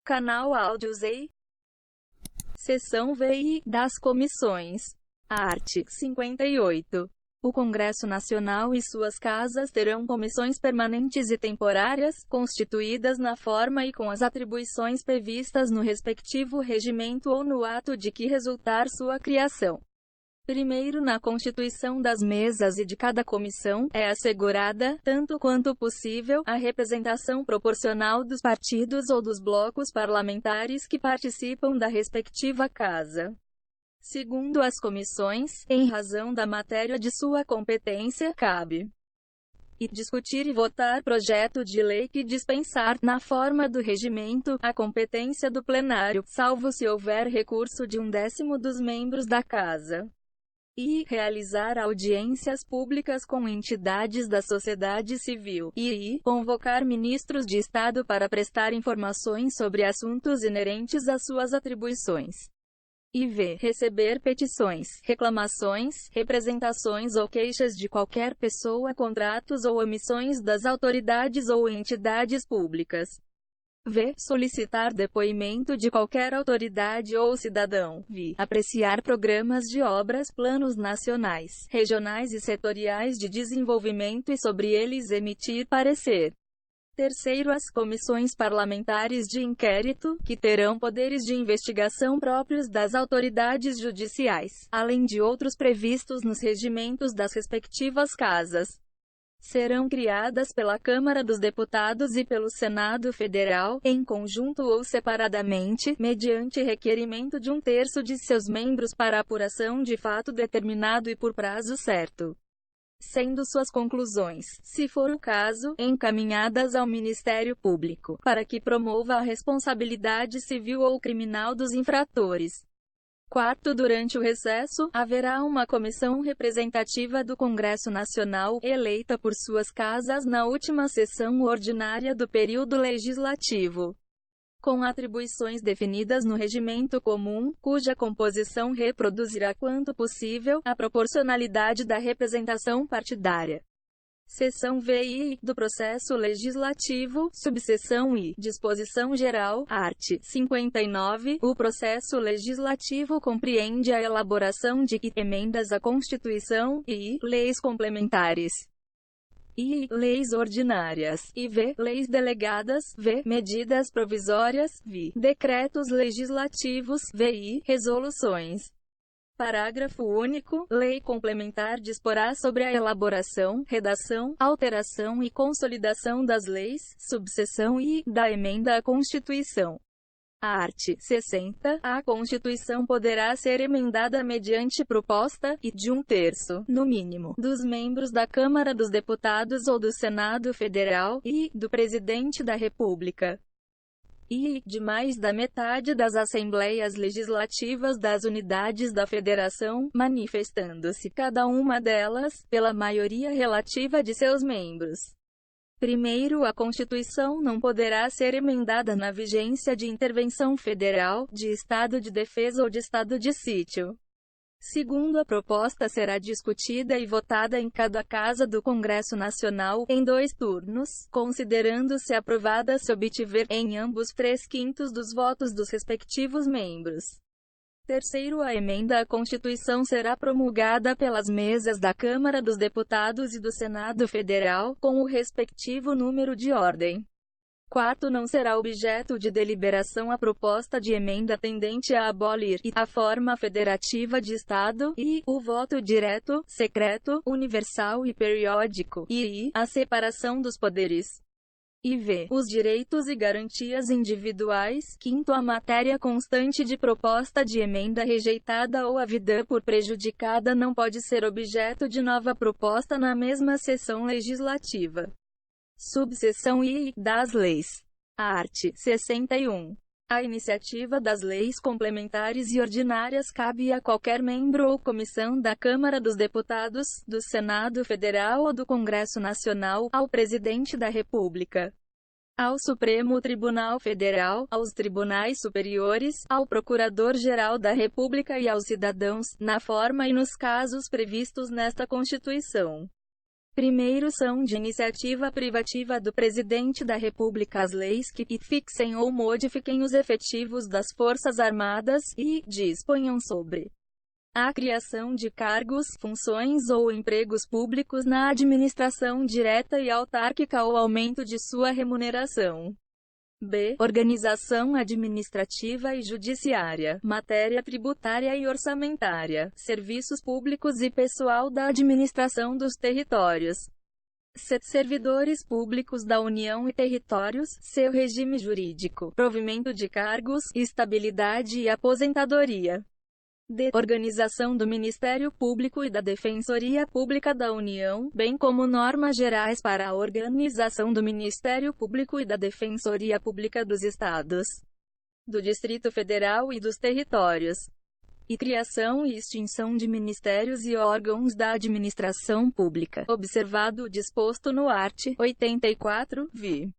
Canal Áudios e Seção VI das Comissões. Art. 58. O Congresso Nacional e suas casas terão comissões permanentes e temporárias, constituídas na forma e com as atribuições previstas no respectivo regimento ou no ato de que resultar sua criação. Primeiro, na constituição das mesas e de cada comissão, é assegurada, tanto quanto possível, a representação proporcional dos partidos ou dos blocos parlamentares que participam da respectiva casa. Segundo, as comissões, em razão da matéria de sua competência, cabe e discutir e votar projeto de lei que dispensar, na forma do regimento, a competência do plenário, salvo se houver recurso de 1/10 dos membros da casa. E realizar audiências públicas com entidades da sociedade civil, e convocar ministros de Estado para prestar informações sobre assuntos inerentes às suas atribuições. E receber petições, reclamações, representações ou queixas de qualquer pessoa contra atos ou omissões das autoridades ou entidades públicas. Solicitar depoimento de qualquer autoridade ou cidadão. Apreciar programas de obras, planos nacionais, regionais e setoriais de desenvolvimento e sobre eles emitir parecer. Terceiro, as comissões parlamentares de inquérito, que terão poderes de investigação próprios das autoridades judiciais, além de outros previstos nos regimentos das respectivas casas, serão criadas pela Câmara dos Deputados e pelo Senado Federal, em conjunto ou separadamente, mediante requerimento de 1/3 de seus membros para apuração de fato determinado e por prazo certo, sendo suas conclusões, se for o caso, encaminhadas ao Ministério Público, para que promova a responsabilidade civil ou criminal dos infratores. Quarto, durante o recesso, haverá uma comissão representativa do Congresso Nacional, eleita por suas casas na última sessão ordinária do período legislativo, com atribuições definidas no regimento comum, cuja composição reproduzirá quanto possível a proporcionalidade da representação partidária. Seção VI do Processo Legislativo, subseção I. Disposição Geral, art. 59. O processo legislativo compreende a elaboração de emendas à Constituição e leis complementares, e leis ordinárias, e leis delegadas, medidas provisórias, decretos legislativos, resoluções. Parágrafo único. Lei complementar disporá sobre a elaboração, redação, alteração e consolidação das leis, subseção I, da emenda à Constituição. Art. 60. A Constituição poderá ser emendada mediante proposta, de 1/3, no mínimo, dos membros da Câmara dos Deputados ou do Senado Federal, e do Presidente da República, e de mais da metade das assembleias legislativas das unidades da Federação, manifestando-se cada uma delas, pela maioria relativa de seus membros. Primeiro, a Constituição não poderá ser emendada na vigência de intervenção federal, de estado de defesa ou de estado de sítio. Segundo, a proposta será discutida e votada em cada casa do Congresso Nacional, em 2 turnos, considerando-se aprovada se obtiver, em ambos, 3/5 dos votos dos respectivos membros. Terceiro, a emenda à Constituição será promulgada pelas mesas da Câmara dos Deputados e do Senado Federal, com o respectivo número de ordem. Quarto, não será objeto de deliberação a proposta de emenda tendente a abolir a forma federativa de Estado, e o voto direto, secreto, universal e periódico, e a separação dos poderes, e os direitos e garantias individuais. Quinto, a matéria constante de proposta de emenda rejeitada ou havida por prejudicada não pode ser objeto de nova proposta na mesma sessão legislativa. Subseção I. Das leis. Art. 61. A iniciativa das leis complementares e ordinárias cabe a qualquer membro ou comissão da Câmara dos Deputados, do Senado Federal ou do Congresso Nacional, ao Presidente da República, ao Supremo Tribunal Federal, aos tribunais superiores, ao Procurador-Geral da República e aos cidadãos, na forma e nos casos previstos nesta Constituição. Primeiro, são de iniciativa privativa do Presidente da República as leis que fixem ou modifiquem os efetivos das Forças Armadas, e disponham sobre a criação de cargos, funções ou empregos públicos na administração direta e autárquica ou aumento de sua remuneração. B. Organização administrativa e judiciária, matéria tributária e orçamentária, serviços públicos e pessoal da administração dos territórios. C. Servidores públicos da União e territórios, seu regime jurídico, provimento de cargos, estabilidade e aposentadoria. D. Organização do Ministério Público e da Defensoria Pública da União, bem como normas gerais para a organização do Ministério Público e da Defensoria Pública dos Estados, do Distrito Federal e dos territórios. E criação e extinção de ministérios e órgãos da administração pública, observado o disposto no art. 84, vi.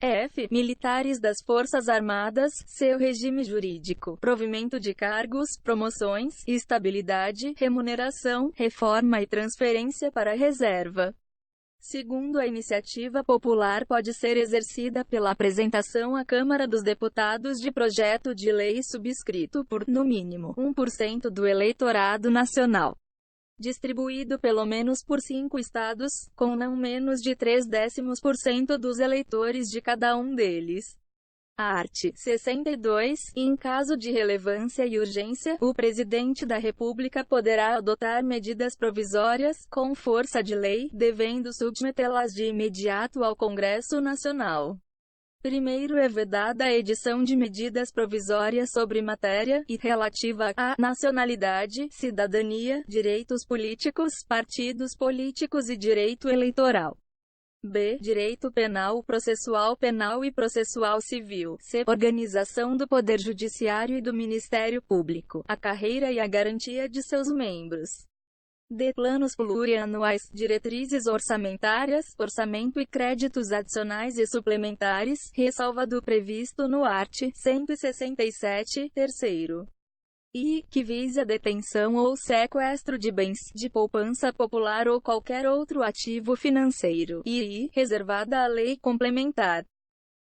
F. Militares das Forças Armadas, seu regime jurídico, provimento de cargos, promoções, estabilidade, remuneração, reforma e transferência para a reserva. Segundo, a iniciativa popular pode ser exercida pela apresentação à Câmara dos Deputados de projeto de lei subscrito por, no mínimo, 1% do eleitorado nacional, distribuído pelo menos por 5 estados, com não menos de 0,3% dos eleitores de cada um deles. Art. 62. Em caso de relevância e urgência, o Presidente da República poderá adotar medidas provisórias, com força de lei, devendo submetê-las de imediato ao Congresso Nacional. Primeiro, é vedada a edição de medidas provisórias sobre matéria e relativa à nacionalidade, cidadania, direitos políticos, partidos políticos e direito eleitoral. B. Direito penal, processual penal e processual civil. C. Organização do Poder Judiciário e do Ministério Público, a carreira e a garantia de seus membros. D. Planos plurianuais, diretrizes orçamentárias, orçamento e créditos adicionais e suplementares, ressalva do previsto no art. 167, terceiro. I. Que vise a detenção ou sequestro de bens, de poupança popular ou qualquer outro ativo financeiro. E I. Reservada à lei complementar.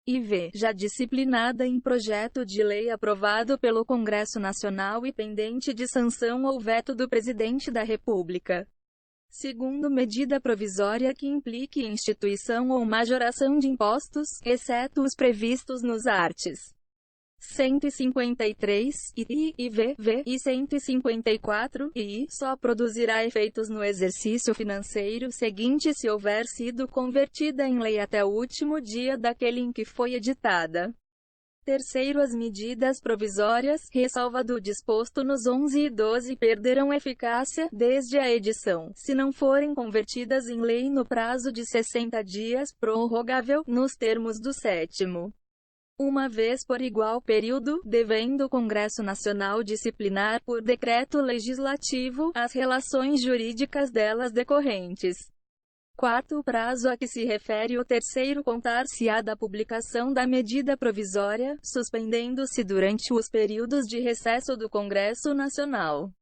E V. Já disciplinada em projeto de lei aprovado pelo Congresso Nacional e pendente de sanção ou veto do Presidente da República. Segundo, medida provisória que implique instituição ou majoração de impostos, exceto os previstos nos arts. 153, e V, e 154, e só produzirá efeitos no exercício financeiro seguinte se houver sido convertida em lei até o último dia daquele em que foi editada. Terceiro, as medidas provisórias, ressalva do disposto nos 11 e 12, perderão eficácia, desde a edição, se não forem convertidas em lei no prazo de 60 dias, prorrogável, nos termos do 7º. Uma vez por igual período, devendo o Congresso Nacional disciplinar por decreto legislativo as relações jurídicas delas decorrentes. Quarto, o prazo a que se refere o terceiro contar-se-á da publicação da medida provisória, suspendendo-se durante os períodos de recesso do Congresso Nacional.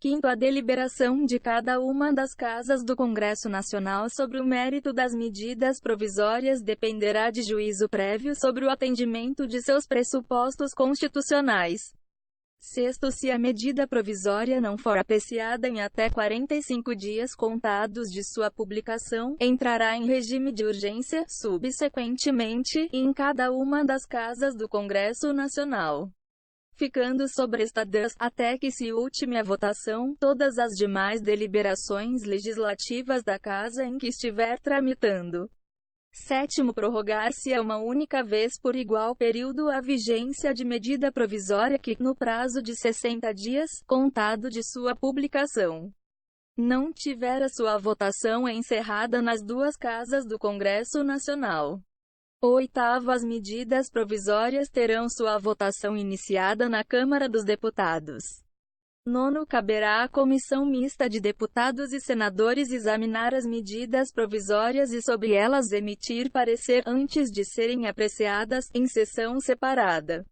Quinto, a deliberação de cada uma das casas do Congresso Nacional sobre o mérito das medidas provisórias dependerá de juízo prévio sobre o atendimento de seus pressupostos constitucionais. Sexto, se a medida provisória não for apreciada em até 45 dias contados de sua publicação, entrará em regime de urgência, subsequentemente, em cada uma das casas do Congresso Nacional, ficando sobrestadas, até que se ultime a votação, todas as demais deliberações legislativas da casa em que estiver tramitando. Sétimo, prorrogar-se-á uma única vez por igual período a vigência de medida provisória que, no prazo de 60 dias, contado de sua publicação, não tiver a sua votação encerrada nas duas casas do Congresso Nacional. Oitavo, as medidas provisórias terão sua votação iniciada na Câmara dos Deputados. Nono, caberá à Comissão Mista de Deputados e Senadores examinar as medidas provisórias e sobre elas emitir parecer antes de serem apreciadas, em sessão separada,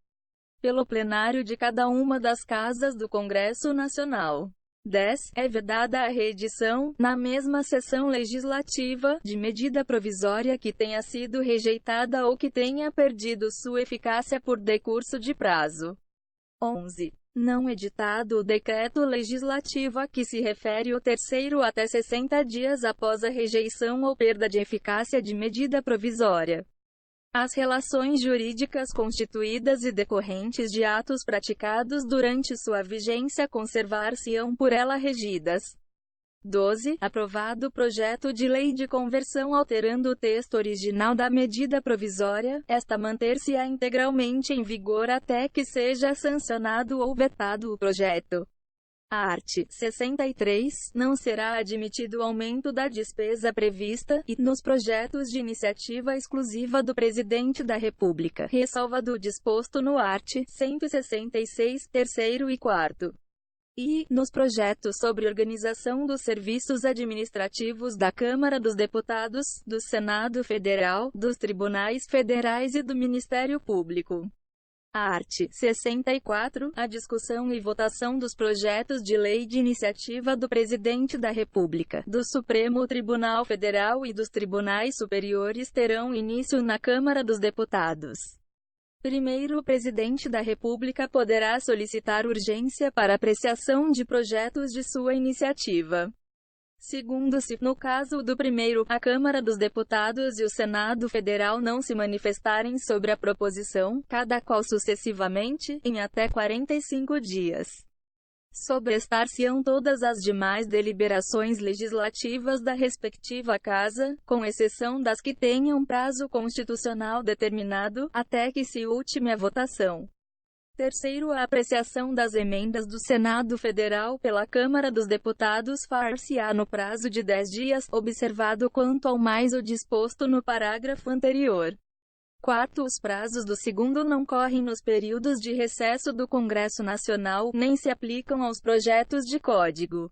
pelo plenário de cada uma das casas do Congresso Nacional. 10. É vedada a reedição, na mesma sessão legislativa, de medida provisória que tenha sido rejeitada ou que tenha perdido sua eficácia por decurso de prazo. 11. Não editado o decreto legislativo a que se refere o terceiro até 60 dias após a rejeição ou perda de eficácia de medida provisória. As relações jurídicas constituídas e decorrentes de atos praticados durante sua vigência conservar-se-ão por ela regidas. 12. Aprovado projeto de lei de conversão alterando o texto original da medida provisória, esta manter-se-á integralmente em vigor até que seja sancionado ou vetado o projeto. Art. 63. Não será admitido aumento da despesa prevista, e, nos projetos de iniciativa exclusiva do Presidente da República, ressalvado o disposto no art. 166, terceiro e quarto. E, nos projetos sobre organização dos serviços administrativos da Câmara dos Deputados, do Senado Federal, dos Tribunais Federais e do Ministério Público. Art. 64. A discussão e votação dos projetos de lei de iniciativa do Presidente da República, do Supremo Tribunal Federal e dos Tribunais Superiores terão início na Câmara dos Deputados. Primeiro, o Presidente da República poderá solicitar urgência para apreciação de projetos de sua iniciativa. Segundo, se, no caso do primeiro, a Câmara dos Deputados e o Senado Federal não se manifestarem sobre a proposição, cada qual sucessivamente, em até 45 dias. Sobrestar-se-ão todas as demais deliberações legislativas da respectiva Casa, com exceção das que tenham prazo constitucional determinado, até que se ultime a votação. Terceiro, a apreciação das emendas do Senado Federal pela Câmara dos Deputados far-se-á no prazo de 10 dias, observado quanto ao mais o disposto no parágrafo anterior. Quarto, os prazos do segundo não correm nos períodos de recesso do Congresso Nacional, nem se aplicam aos projetos de código.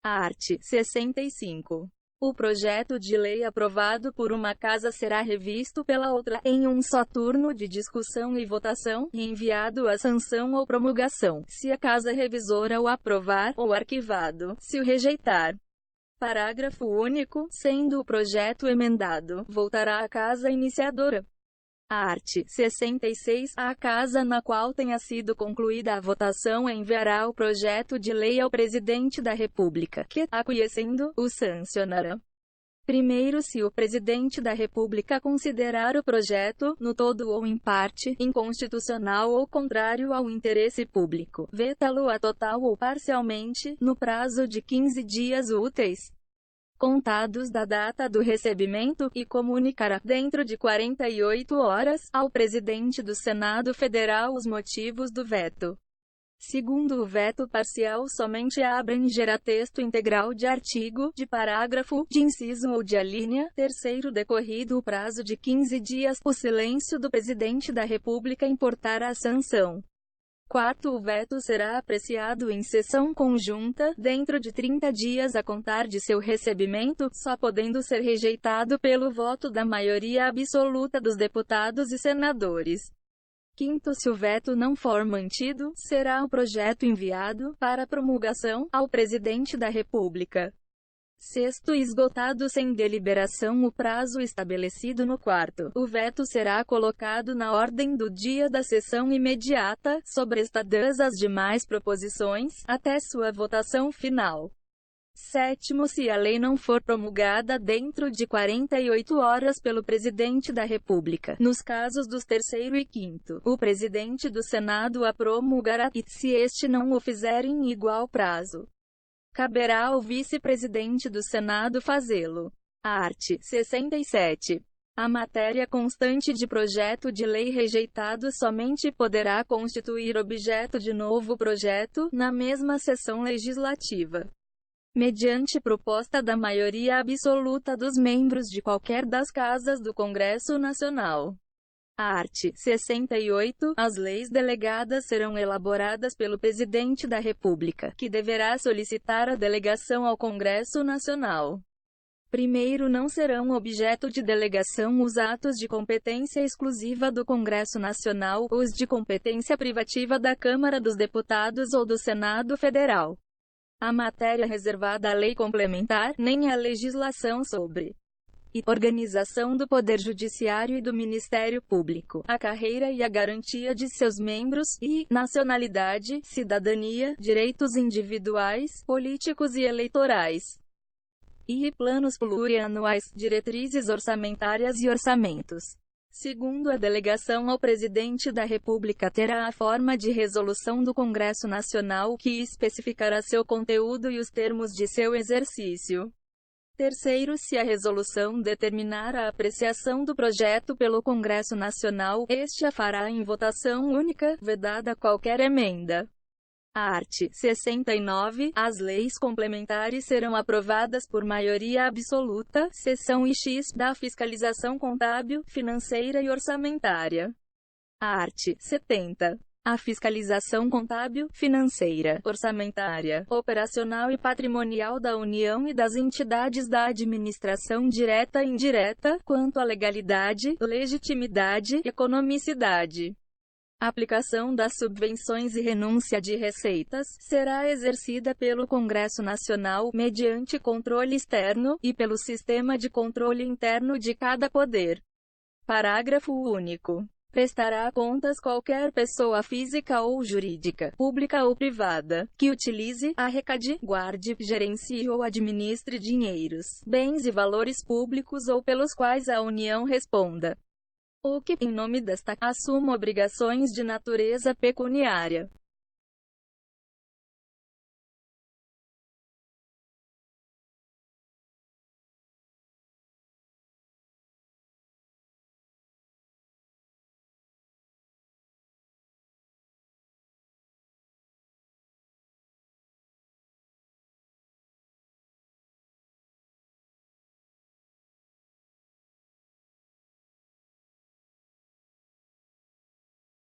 Art. 65. O projeto de lei aprovado por uma casa será revisto pela outra, em um só turno de discussão e votação, e enviado à sanção ou promulgação, se a casa revisora o aprovar, ou arquivado, se o rejeitar. Parágrafo único. Sendo o projeto emendado, voltará à casa iniciadora. Art. 66. A casa na qual tenha sido concluída a votação enviará o projeto de lei ao Presidente da República, que, aquiescendo, o sancionará. Primeiro, se o Presidente da República considerar o projeto, no todo ou em parte, inconstitucional ou contrário ao interesse público, vetá-lo-á total ou parcialmente, no prazo de 15 dias úteis, contados da data do recebimento, e comunicará, dentro de 48 horas, ao Presidente do Senado Federal os motivos do veto. Segundo, o veto parcial somente abrangerá texto integral de artigo, de parágrafo, de inciso ou de alínea. Terceiro, decorrido o prazo de 15 dias, o silêncio do Presidente da República importará a sanção. Quarto, o veto será apreciado em sessão conjunta, dentro de 30 dias a contar de seu recebimento, só podendo ser rejeitado pelo voto da maioria absoluta dos deputados e senadores. Quinto, se o veto não for mantido, será o projeto enviado, para promulgação, ao Presidente da República. Sexto, esgotado sem deliberação o prazo estabelecido no quarto, o veto será colocado na ordem do dia da sessão imediata, sobrestadas as demais proposições, até sua votação final. Sétimo, se a lei não for promulgada dentro de 48 horas pelo Presidente da República, nos casos dos terceiro e quinto, o Presidente do Senado a promulgará, e, se este não o fizer em igual prazo, caberá ao vice-presidente do Senado fazê-lo. Art. 67. A matéria constante de projeto de lei rejeitado somente poderá constituir objeto de novo projeto, na mesma sessão legislativa, mediante proposta da maioria absoluta dos membros de qualquer das casas do Congresso Nacional. Art. 68. As leis delegadas serão elaboradas pelo Presidente da República, que deverá solicitar a delegação ao Congresso Nacional. Primeiro, não serão objeto de delegação os atos de competência exclusiva do Congresso Nacional, os de competência privativa da Câmara dos Deputados ou do Senado Federal. a matéria reservada à lei complementar, nem a legislação sobre e organização do Poder Judiciário e do Ministério Público, a carreira e a garantia de seus membros, e nacionalidade, cidadania, direitos individuais, políticos e eleitorais, e planos plurianuais, diretrizes orçamentárias e orçamentos. Segundo a delegação ao presidente da República, terá a forma de resolução do Congresso Nacional, que especificará seu conteúdo e os termos de seu exercício. Terceiro, se a resolução determinar a apreciação do projeto pelo Congresso Nacional, este a fará em votação única, vedada qualquer emenda. Art. 69. As leis complementares serão aprovadas por maioria absoluta, seção X, da fiscalização contábil, financeira e orçamentária. Art. 70. A fiscalização contábil, financeira, orçamentária, operacional e patrimonial da União e das entidades da administração direta e indireta, quanto à legalidade, legitimidade, economicidade, aplicação das subvenções e renúncia de receitas, será exercida pelo Congresso Nacional, mediante controle externo, e pelo sistema de controle interno de cada poder. Parágrafo único. Prestará contas qualquer pessoa física ou jurídica, pública ou privada, que utilize, arrecade, guarde, gerencie ou administre dinheiros, bens e valores públicos ou pelos quais a União responda, ou que, em nome desta, assuma obrigações de natureza pecuniária.